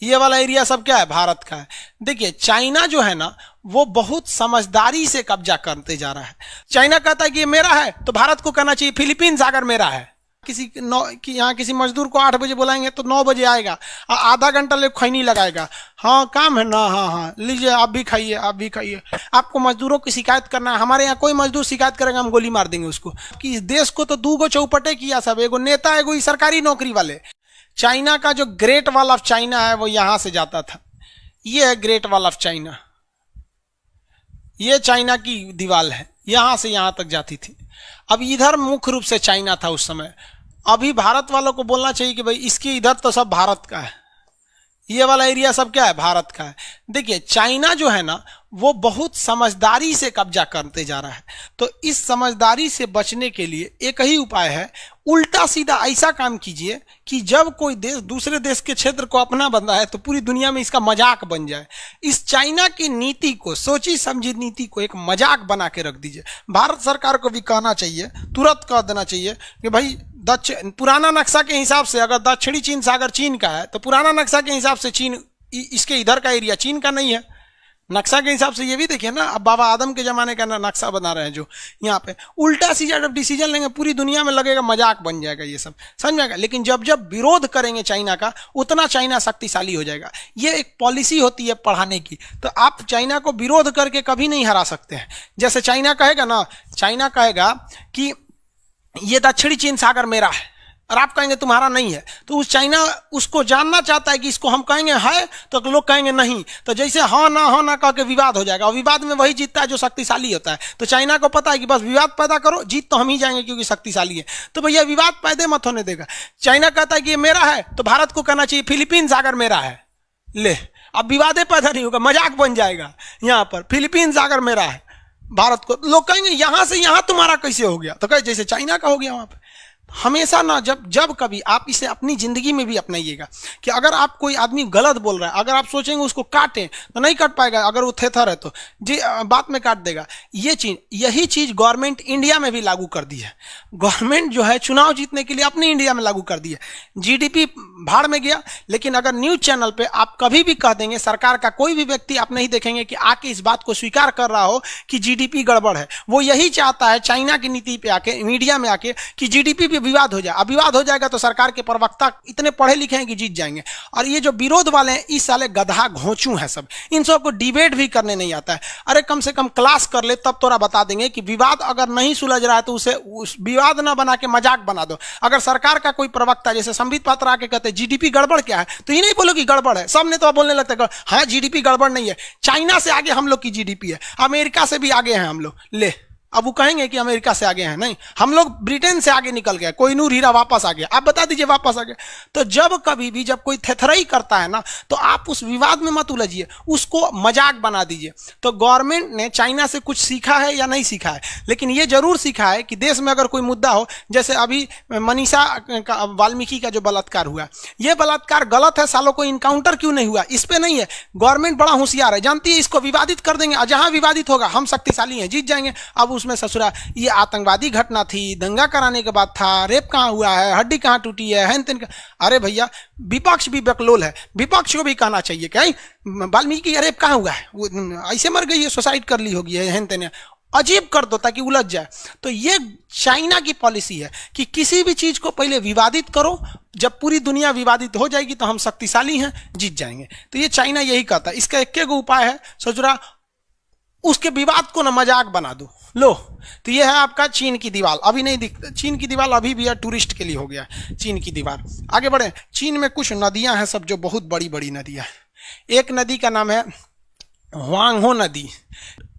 ये वाला एरिया सब क्या है, भारत का है। देखिए चाइना जो है ना वो बहुत समझदारी से कब्जा करते जा रहा है। चाइना कहता है कि ये मेरा है तो भारत को कहना चाहिए फिलीपींस अगर मेरा है। यहाँ किसी मजदूर को 8 बजे बुलाएंगे तो 9 बजे आएगा, आधा घंटा ले खैनी लगाएगा। हाँ काम है ना, हाँ लीजिए आप भी खाइए, आप भी खाइए। आपको मजदूरों की शिकायत करना है, हमारे यहाँ कोई मजदूर शिकायत करेगा हम गोली मार देंगे उसको। कि इस देश को तो 2 चौपटे किया सब, एगो नेता एगो सरकारी नौकरी वाले। चाइना का जो ग्रेट वॉल ऑफ चाइना है वो यहां से जाता था, ये है ग्रेट वॉल ऑफ चाइना। ये चाइना की दीवार है, यहां से यहां तक जाती थी। अब इधर मुख्य रूप से चाइना था उस समय। अभी भारत वालों को बोलना चाहिए कि भाई इसके इधर तो सब भारत का है, ये वाला एरिया सब क्या है, भारत का है। देखिए चाइना जो है ना वो बहुत समझदारी से कब्जा करते जा रहा है। तो इस समझदारी से बचने के लिए एक ही उपाय है, उल्टा सीधा ऐसा काम कीजिए कि जब कोई देश दूसरे देश के क्षेत्र को अपना बन रहा है तो पूरी दुनिया में इसका मजाक बन जाए। इस चाइना की नीति को, सोची समझी नीति को एक मजाक बना के रख दीजिए। भारत सरकार को भी कहना चाहिए, तुरंत कह देना चाहिए कि भाई पुराना नक्शा के हिसाब से अगर दक्षिणी चीन सागर चीन का है तो पुराना नक्शा के हिसाब से चीन, इसके इधर का एरिया चीन का नहीं है। नक्शा के हिसाब से ये भी देखिए ना, अब बाबा आदम के जमाने का नक्शा बना रहे हैं जो यहाँ पे, उल्टा सीधा जब डिसीजन लेंगे पूरी दुनिया में लगेगा मजाक बन जाएगा, ये सब समझ में आएगा। लेकिन जब जब विरोध करेंगे चाइना का उतना चाइना शक्तिशाली हो जाएगा। ये एक पॉलिसी होती है पढ़ाने की। तो आप चाइना को विरोध करके कभी नहीं हरा सकते हैं। जैसे चाइना कहेगा ना, चाइना कहेगा कि ये दक्षिणी चीन सागर मेरा है और आप कहेंगे तुम्हारा नहीं है, तो उस चाइना उसको जानना चाहता है कि इसको हम कहेंगे है तो लोग कहेंगे नहीं, तो जैसे हाँ ना कह के विवाद हो जाएगा और विवाद में वही जीतता है जो शक्तिशाली होता है। तो चाइना को पता है कि बस विवाद पैदा करो, जीत तो हम ही जाएंगे क्योंकि शक्तिशाली है। तो भैया विवाद पैदा मत होने देगा। चाइना कहता है कि ये मेरा है तो भारत को कहना चाहिए फिलीपींस अगर मेरा है। ले अब विवादे पैदा नहीं होगा, मजाक बन जाएगा। यहाँ पर फिलीपींस अगर मेरा है, भारत को लोग कहेंगे यहां से यहां तुम्हारा कैसे हो गया, तो कहे जैसे चाइना का हो गया वहां पे। हमेशा ना जब कभी आप इसे अपनी जिंदगी में भी अपनाइएगा कि अगर आप कोई आदमी गलत बोल रहा है, अगर आप सोचेंगे उसको काटें तो नहीं काट पाएगा, अगर वो थेथर है तो जी बात में काट देगा। यही चीज गवर्नमेंट इंडिया में भी लागू कर दी है। गवर्नमेंट जो है चुनाव जीतने के लिए अपने इंडिया में लागू कर दी है। जीडीपी भाड़ में गया, लेकिन अगर न्यूज चैनल पे आप कभी भी कह देंगे, सरकार का कोई भी व्यक्ति आप नहीं देखेंगे कि आके इस बात को स्वीकार कर रहा हो कि जीडीपी गड़बड़ है। वो यही चाहता है चाइना की नीति पे आके, मीडिया में आके, कि जीडीपी विवाद हो जाए। अब विवाद हो जाएगा तो सरकार के प्रवक्ता इतने पढ़े लिखे हैं कि जीत जाएंगे। और ये जो विरोध वाले हैं इस साले गधा घोंचू हैं सब, इन सबको डिबेट भी करने नहीं आता है। अरे कम से कम क्लास कर ले तब तोरा बता देंगे कि विवाद अगर नहीं सुलझ रहा है तो उसे उस विवाद ना बना के मजाक बना दो। अगर सरकार का कोई प्रवक्ता जैसे संबित पात्र आके कहते हैं जीडीपी गड़बड़ क्या है, तो ये नहीं बोलो कि गड़बड़ है। सब ने तो बोलने लगता है हाँ जीडीपी गड़बड़ नहीं है, चाइना से आगे हम लोग की जीडीपी है, अमेरिका से भी आगे हैं हम लोग। ले अब वो कहेंगे कि अमेरिका से आगे हैं, नहीं, हम लोग ब्रिटेन से आगे निकल गए, कोई नूर हीरा वापस आ गया। आप बता दीजिए वापस आ गया। तो जब कभी भी जब कोई थेथराई करता है ना तो आप उस विवाद में मत उलझिए, उसको मजाक बना दीजिए। तो गवर्नमेंट ने चाइना से कुछ सीखा है या नहीं सीखा है, लेकिन ये जरूर सीखा है कि देश में अगर कोई मुद्दा हो, जैसे अभी मनीषा वाल्मीकि का जो बलात्कार हुआ, यह बलात्कार गलत है, सालों को इनकाउंटर क्यों नहीं हुआ, इस पे नहीं है। गवर्नमेंट बड़ा होशियार है, जानती है इसको विवादित कर देंगे, जहां विवादित होगा हम शक्तिशाली हैं, जीत जाएंगे। अब उसमें ससुरा ये आतंकवादी घटना थी, दंगा कराने के बाद था, रेप कहाँ हुआ है, हड्डी कहाँ टूटी है, हेन तेन। अरे भैया विपक्ष भी बकलोल है, विपक्ष को भी कहना चाहिए कि वाल्मीकि रेप कहाँ हुआ है, वो ऐसे मर गई है, सुसाइड कर ली होगी, हेन तेन अजीब कर दो ताकि उलझ जाए। तो ये चाइना की पॉलिसी है कि किसी भी चीज को पहले विवादित करो, जब पूरी दुनिया विवादित हो जाएगी तो हम शक्तिशाली हैं, जीत जाएंगे। तो ये चाइना यही कहता है। इसका एक उपाय है, ससुरा उसके विवाद को ना मजाक बना दो। लो तो ये है आपका चीन की दीवार। अभी नहीं दिखता, चीन की दीवार अभी भी है, टूरिस्ट के लिए हो गया चीन की दीवार। आगे बढ़े। चीन में कुछ नदियां हैं सब जो बहुत बड़ी बड़ी नदियां हैं। एक नदी का नाम है ह्वांगहो नदी,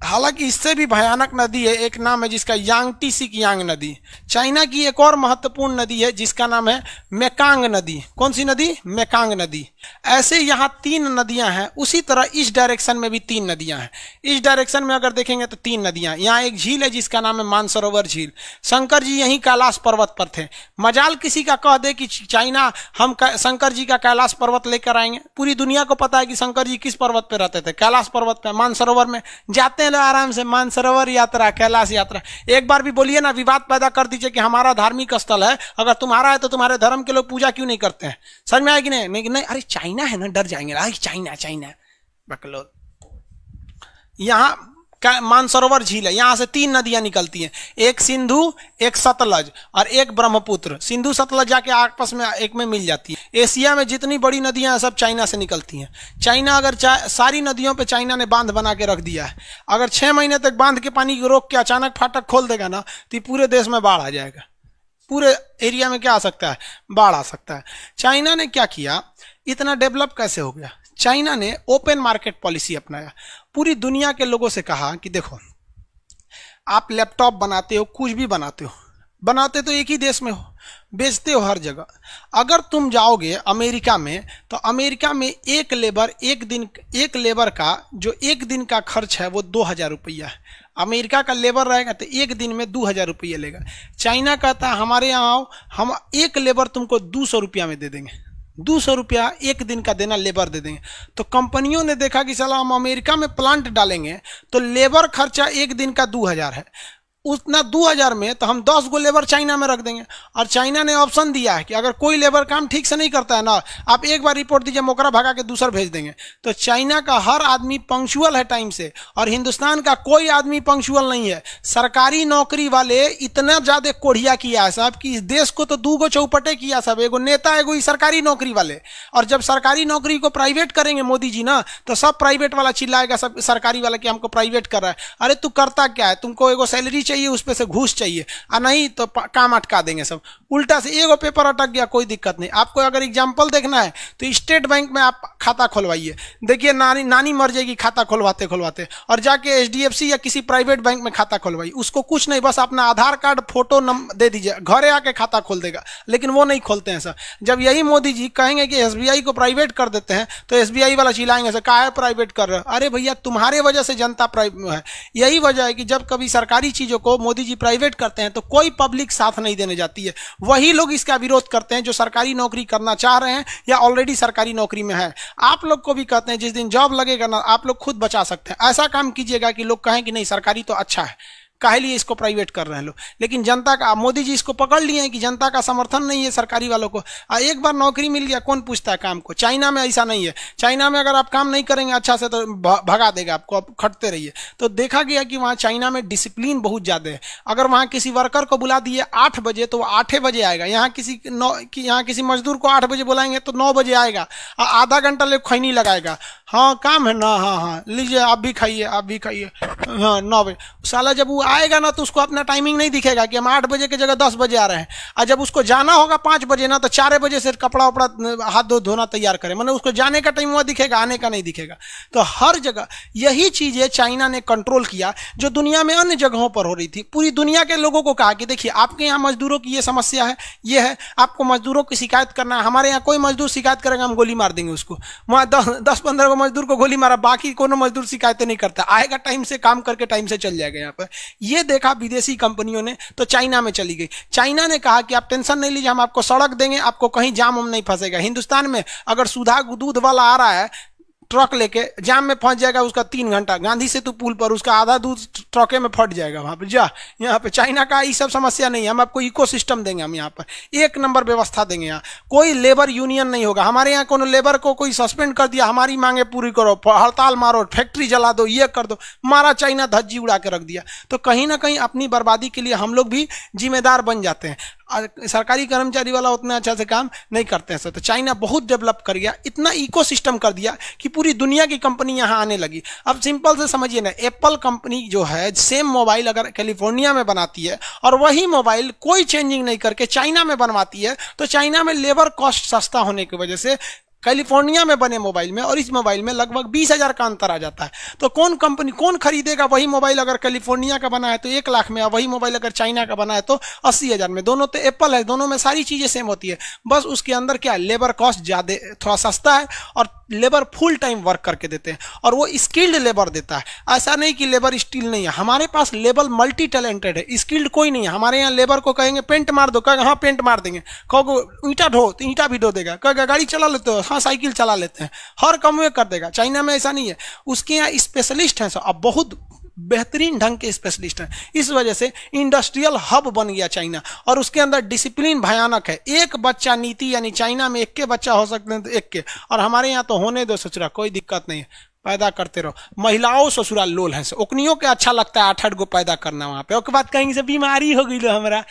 हालांकि इससे भी भयानक नदी है, एक नाम है जिसका यांगटी सिकियांग नदी। चाइना की एक और महत्वपूर्ण नदी है जिसका नाम है मेकांग नदी। कौन सी नदी? मेकांग नदी। ऐसे यहाँ 3 नदियां हैं, उसी तरह इस डायरेक्शन में भी 3 नदियां हैं। इस डायरेक्शन में अगर देखेंगे तो 3 नदियां। यहाँ एक झील है जिसका नाम है मानसरोवर झील। शंकर जी यहीं कैलाश पर्वत पर थे। मजाल किसी का कह दे कि चाइना हम शंकर जी का कैलाश पर्वत लेकर आएंगे, पूरी दुनिया को पता है कि शंकर जी किस पर्वत पर रहते थे, कैलाश पर्वत पर, मानसरोवर में। जाते हैं चलो आराम से मानसरोवर यात्रा, कैलाश यात्रा। एक बार भी बोलिए ना, विवाद पैदा कर दीजिए कि हमारा धार्मिक स्थल है, अगर तुम्हारा है तो तुम्हारे धर्म के लोग पूजा क्यों नहीं करते हैं? समझ में आएगी नहीं? नहीं, अरे चाइना है ना, डर जाएंगे, अरे चाइना चाइना बकलोल। यहाँ मानसरोवर झील है, यहां से 3 नदियां निकलती हैं, एक सिंधु, एक सतलज और एक ब्रह्मपुत्र। सिंधु सतलज जाके आपस में एक में मिल जाती है। एशिया में जितनी बड़ी नदियां हैं सब चाइना से निकलती हैं। चाइना अगर सारी नदियों पे चाइना ने बांध बना के रख दिया है। अगर 6 महीने तक बांध के पानी को रोक के अचानक फाटक खोल देगा ना, तो पूरे देश में बाढ़ आ जाएगा। पूरे एरिया में क्या आ सकता है? बाढ़ आ सकता है। चाइना ने क्या किया, इतना डेवलप कैसे हो गया? चाइना ने ओपन मार्केट पॉलिसी अपनाया। पूरी दुनिया के लोगों से कहा कि देखो, आप लैपटॉप बनाते हो, कुछ भी बनाते हो, बनाते तो एक ही देश में हो, बेचते हो हर जगह। अगर तुम जाओगे अमेरिका में, तो अमेरिका में एक लेबर का जो एक दिन का खर्च है वो 2000 रुपया है। अमेरिका का लेबर रहेगा तो एक दिन में 2000 रुपया लेगा। चाइना कहता है हमारे यहाँ आओ, हम एक लेबर तुमको 200 रुपया में दे देंगे। 200 रुपया एक दिन का देना लेबर दे देंगे। तो कंपनियों ने देखा कि चलो हम अमेरिका में प्लांट डालेंगे तो लेबर खर्चा एक दिन का 2000 है, उतना 2000 में तो हम 10 गो लेबर चाइना में रख देंगे। और चाइना ने ऑप्शन दिया है कि अगर कोई लेबर काम ठीक से नहीं करता है ना, आप एक बार रिपोर्ट दीजिए, मोकरा भगा के दूसरा भेज देंगे। तो चाइना का हर आदमी पंक्चुअल है टाइम से, और हिंदुस्तान का कोई आदमी पंक्चुअल नहीं है। सरकारी नौकरी वाले इतना ज्यादा कोढ़िया किया है साहब कि इस देश को तो 2 गो चौपटे किया सब, एगो नेता एगो सरकारी नौकरी वाले। और जब सरकारी नौकरी को प्राइवेट करेंगे मोदी जी ना, तो सब प्राइवेट वाला चिल्लाएगा सब सरकारी वाला कि हमको प्राइवेट कर रहा है। अरे तू करता क्या है? तुमको एगो सैलरी चाहिए, उस पे से घूस चाहिए, और नहीं तो काम अटका देंगे सब। उल्टा से एगो पेपर अटक गया, कोई दिक्कत नहीं। आपको अगर एग्जांपल देखना है तो स्टेट बैंक में आप खाता खुलवाइए, देखिए नानी मर जाएगी खाता खुलवाते खुलवाते, और जाके एचडीएफसी या किसी प्राइवेट बैंक में खाता खुलवाइए। उसको कुछ नहीं, बस अपना आधार कार्ड फोटो दे दीजिए, घरे आके खाता खोल देगा। लेकिन वो नहीं खोलते हैं सर। जब यही मोदी जी कहेंगे कि एसबीआई को प्राइवेट कर देते हैं, तो एसबीआई वाला चिल्लाएंगे सर काहे प्राइवेट कर रहे हो? अरे भैया, तुम्हारे वजह से जनता प्राइवेट है। यही वजह है कि जब कभी सरकारी चीजों को मोदी जी प्राइवेट करते हैं तो कोई पब्लिक साथ नहीं देने जाती है। वही लोग इसका विरोध करते हैं जो सरकारी नौकरी करना चाह रहे हैं या ऑलरेडी सरकारी नौकरी में है। आप लोग को भी कहते हैं जिस दिन जॉब लगेगा ना, आप लोग खुद बचा सकते हैं। ऐसा काम कीजिएगा कि लोग कहें कि नहीं सरकारी तो अच्छा है, काहे लिए इसको प्राइवेट कर रहे हैं लोग। लेकिन जनता का, मोदी जी इसको पकड़ लिए हैं कि जनता का समर्थन नहीं है सरकारी वालों को। एक बार नौकरी मिल गया, कौन पूछता है काम को? चाइना में ऐसा नहीं है। चाइना में अगर आप काम नहीं करेंगे अच्छा से तो भगा देगा आपको, आप खटते रहिए। तो देखा गया कि वहाँ चाइना में डिसिप्लिन बहुत ज़्यादा है। अगर वहाँ किसी वर्कर को बुला दिए 8 बजे तो वो 8 बजे आएगा। यहाँ किसी मजदूर को 8 बजे बुलाएंगे तो 9 बजे आएगा, आधा घंटा ले खैनी लगाएगा। हाँ काम है ना, हाँ लीजिए आप भी खाइए, आप भी खाइए, हाँ 9 बजे। साला जब वो आएगा ना तो उसको अपना टाइमिंग नहीं दिखेगा कि हम 8 बजे की जगह 10 बजे आ रहे हैं। और जब उसको जाना होगा 5 बजे ना, तो 4 बजे से कपड़ा वपड़ा हाथ धोना तैयार करें, मतलब उसको जाने का टाइम हुआ दिखेगा, आने का नहीं दिखेगा। तो हर जगह यही चीजें चाइना ने कंट्रोल किया जो दुनिया में अन्य जगहों पर हो रही थी। पूरी दुनिया के लोगों को कहा कि देखिए आपके यहाँ मजदूरों की ये समस्या है, ये है, आपको मजदूरों की शिकायत करना है। हमारे यहाँ कोई मजदूर शिकायत करेगा हम गोली मार देंगे उसको। वहाँ 10-15 को मजदूर को गोली मारा, बाकी कोनो मजदूर शिकायतें नहीं करता, आएगा टाइम से, काम करके टाइम से चल जाएगा। यहाँ पर ये देखा विदेशी कंपनियों ने तो चाइना में चली गई। चाइना ने कहा कि आप टेंशन नहीं लीजिए, हम आपको सड़क देंगे, आपको कहीं जाम हम नहीं फंसेगा। हिंदुस्तान में अगर सुधा दूध वाला आ रहा है ट्रक लेके, जाम में फंस जाएगा उसका 3 घंटा, गांधी सेतु पुल पर उसका आधा दूध ट्रके में फट जाएगा वहां पे। यहाँ पे चाइना का ये सब समस्या नहीं है, हम आपको इकोसिस्टम देंगे, हम यहाँ पर 1 नंबर व्यवस्था देंगे। यहाँ कोई लेबर यूनियन नहीं होगा। हमारे यहाँ कोनो लेबर को कोई सस्पेंड कर दिया, हमारी मांगे पूरी करो, हड़ताल मारो, फैक्ट्री जला दो, ये कर दो, मारा चाइना धज्जी उड़ा के रख दिया। तो कहीं ना कहीं अपनी बर्बादी के लिए हम लोग भी जिम्मेदार बन जाते हैं। सरकारी कर्मचारी वाला उतना अच्छा से काम नहीं करते हैं सर। तो चाइना बहुत डेवलप कर गया, इतना इकोसिस्टम कर दिया कि पूरी दुनिया की कंपनी यहाँ आने लगी। अब सिंपल से समझिए ना, एप्पल कंपनी जो है सेम मोबाइल अगर कैलिफोर्निया में बनाती है और वही मोबाइल कोई चेंजिंग नहीं करके चाइना में बनवाती है, तो चाइना में लेबर कॉस्ट सस्ता होने की वजह से कैलिफोर्निया में बने मोबाइल में और इस मोबाइल में लगभग 20,000 का अंतर आ जाता है। तो कौन कंपनी कौन खरीदेगा? वही मोबाइल अगर कैलिफोर्निया का बना है तो 1 लाख में, और वही मोबाइल अगर चाइना का बना है तो 80,000 में। दोनों तो एप्पल है, दोनों में सारी चीजें सेम होती है, बस उसके अंदर क्या है, लेबर कॉस्ट ज्यादा थोड़ा सस्ता है और लेबर फुल टाइम वर्क करके देते हैं और वो स्किल्ड लेबर देता है। ऐसा नहीं कि लेबर स्किल नहीं है, हमारे पास लेबर मल्टी टैलेंटेड है, स्किल्ड कोई नहीं है। हमारे यहाँ लेबर को कहेंगे पेंट मार दो, कहेगा हाँ पेंट मार देंगे, कहोगे ईंटा ढो तो ईंटा भी ढो देगा, कहेगा गाड़ी चला लेते हो, हाँ साइकिल चला लेते हैं, हर काम में कर देगा। चाइना में ऐसा नहीं है, उसके यहाँ स्पेशलिस्ट हैं सब। अब बहुत बेहतरीन ढंग के स्पेशलिस्ट हैं। इस वजह से इंडस्ट्रियल हब बन गया चाइना, और उसके अंदर डिसिप्लिन भयानक है। एक बच्चा नीति, यानी चाइना में एक के बच्चा हो सकते हैं तो एक के, और हमारे यहाँ तो होने दो ससुरा, कोई दिक्कत नहीं है, पैदा करते रहो। महिलाओं ससुरा लोल हैं, ओकनियों के अच्छा लगता है 8-8 गो पैदा करना वहां पे। उसके बाद कहेंगे से बीमारी हो गई लो, हमारा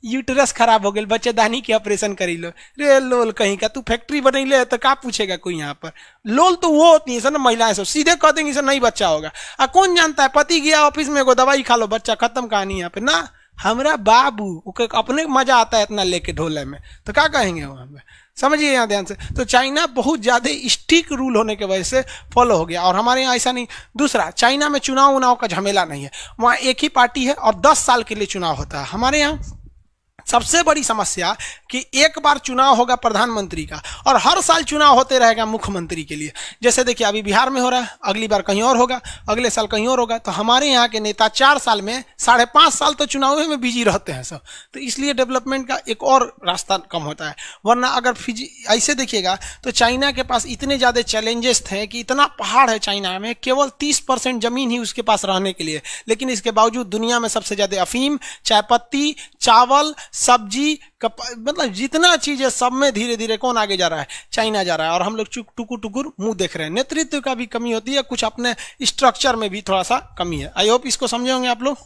यूटरस खराब हो गई, बच्चेदानी के ऑपरेशन करी लो। रे लोल कहीं का, तू फैक्ट्री बनैले तो का पूछेगा कोई यहाँ पर। लोल तो वो होती है सर ना, महिलाएं सब सीधे कह देंगी सर नहीं बच्चा होगा। कौन जानता है, पति गया ऑफिस में, एगो दवाई खा लो, बच्चा खत्म कहानी यहाँ पे ना। हमारा बाबू अपने मजा आता है इतना लेके ढोले में, तो क्या कहेंगे वहां पे, समझिए यहाँ ध्यान से। तो चाइना बहुत ज्यादा स्ट्रिक्ट रूल होने की वजह से फॉलो हो गया, और हमारे यहाँ ऐसा नहीं। दूसरा, चाइना में चुनाव का झमेला नहीं है, वहाँ एक ही पार्टी है और 10 साल के लिए चुनाव होता है। हमारे यहाँ सबसे बड़ी समस्या कि एक बार चुनाव होगा प्रधानमंत्री का, और हर साल चुनाव होते रहेगा मुख्यमंत्री के लिए। जैसे देखिए अभी बिहार में हो रहा है, अगली बार कहीं और होगा, अगले साल कहीं और होगा। तो हमारे यहाँ के नेता 4 साल में 5.5 साल तो चुनाव में बिजी रहते हैं सब, तो इसलिए डेवलपमेंट का एक और रास्ता कम होता है। वरना अगर ऐसे देखिएगा तो चाइना के पास इतने ज़्यादा चैलेंजेस थे कि इतना पहाड़ है चाइना में, केवल 30% जमीन ही उसके पास रहने के लिए, लेकिन इसके बावजूद दुनिया में सबसे ज़्यादा अफीम, चायपत्ती, चावल, सब्जी, मतलब जितना चीज है सब में धीरे धीरे कौन आगे जा रहा है, चाइना जा रहा है। और हम लोग टुकुर टुकुर मुंह देख रहे हैं। नेतृत्व का भी कमी होती है, कुछ अपने स्ट्रक्चर में भी थोड़ा सा कमी है। आई होप इसको समझे होंगे आप लोग।